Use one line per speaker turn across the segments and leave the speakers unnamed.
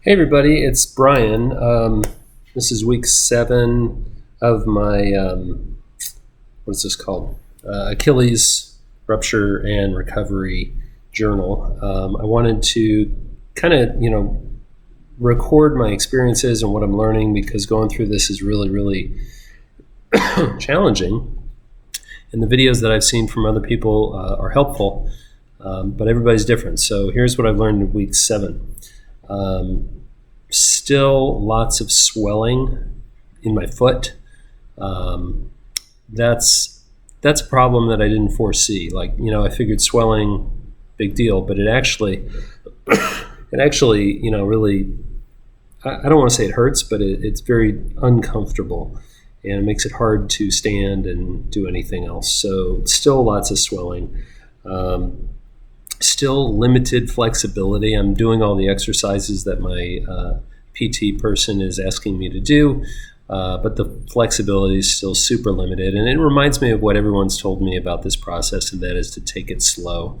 Hey everybody, it's Brian. This is week 7 of my, what is this called? Achilles rupture and recovery journal. I wanted to kind of, record my experiences and what I'm learning because going through this is really, really challenging. And the videos that I've seen from other people are helpful, but everybody's different. So here's what I've learned in week 7. Still lots of swelling in my foot. That's a problem that I didn't foresee. I figured swelling, big deal, but it actually, really, I don't want to say it hurts, but it's very uncomfortable, and it makes it hard to stand and do anything else. So still lots of swelling. Still limited flexibility. I'm doing all the exercises that my PT person is asking me to do, but the flexibility is still super limited. And it reminds me of what everyone's told me about this process, and that is to take it slow.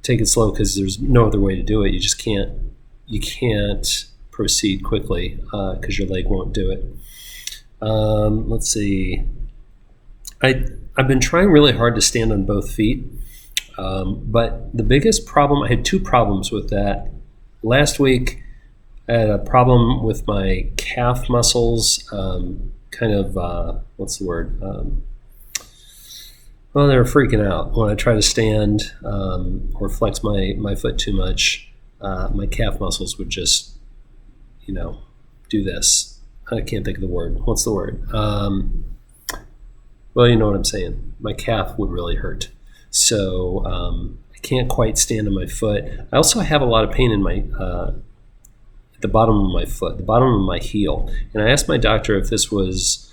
Take it slow because there's no other way to do it. You can't proceed quickly because your leg won't do it. Let's see. I've been trying really hard to stand on both feet. But the biggest problem, I had 2 problems with that. Last week, I had a problem with my calf muscles, what's the word? They were freaking out. When I try to stand or flex my foot too much, my calf muscles would just, do this. I can't think of the word. What's the word? Well, you know what I'm saying. My calf would really hurt. So I can't quite stand on my foot. I also have a lot of pain in my the bottom of my foot, the bottom of my heel. And I asked my doctor if this was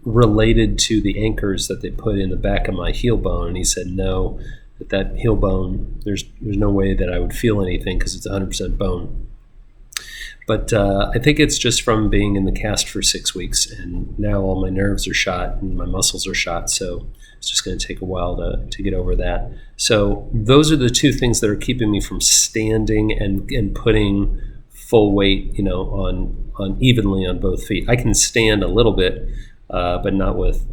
related to the anchors that they put in the back of my heel bone, and he said no, that heel bone, there's no way that I would feel anything because it's 100% bone. But I think it's just from being in the cast for 6 weeks, and now all my nerves are shot and my muscles are shot, so it's just going to take a while to get over that. So those are the 2 things that are keeping me from standing and putting full weight, on evenly on both feet. I can stand a little bit, but not with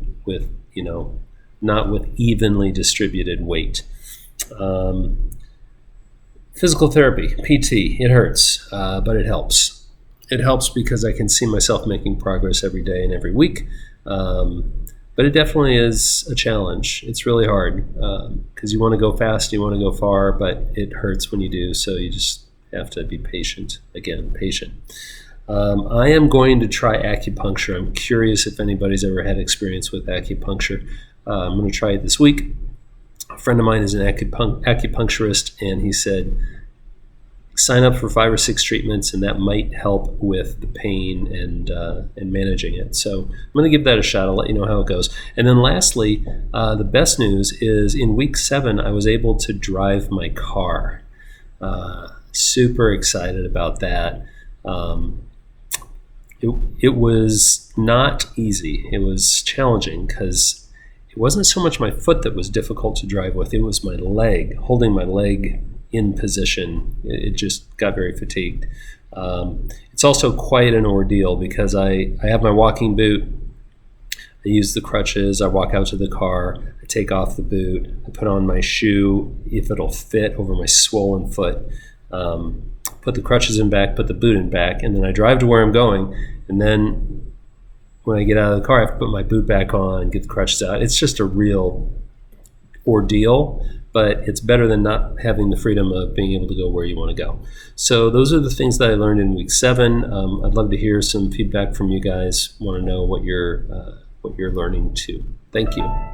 evenly distributed weight. Physical therapy, PT, it hurts, but it helps. It helps because I can see myself making progress every day and every week. But it definitely is a challenge. It's really hard because you want to go fast, you want to go far, but it hurts when you do. So you just have to be patient. Again, patient. I am going to try acupuncture. I'm curious if anybody's ever had experience with acupuncture. I'm going to try it this week. A friend of mine is an acupuncturist, and he said, sign up for 5 or 6 treatments, and that might help with the pain and managing it. So I'm going to give that a shot. I'll let you know how it goes. And then lastly, the best news is in week 7, I was able to drive my car. Super excited about that. It was not easy. It was challenging because it wasn't so much my foot that was difficult to drive with. It was my leg, holding my leg in position. It just got very fatigued. It's also quite an ordeal because I have my walking boot. I use the crutches. I walk out to the car. I take off the boot. I put on my shoe if it'll fit over my swollen foot. Put the crutches in back, put the boot in back, and then I drive to where I'm going. And then when I get out of the car, I have to put my boot back on and get the crutches out. It's just a real ordeal, but it's better than not having the freedom of being able to go where you want to go. So those are the things that I learned in week 7. I'd love to hear some feedback from you guys. Want to know what you're learning too. Thank you.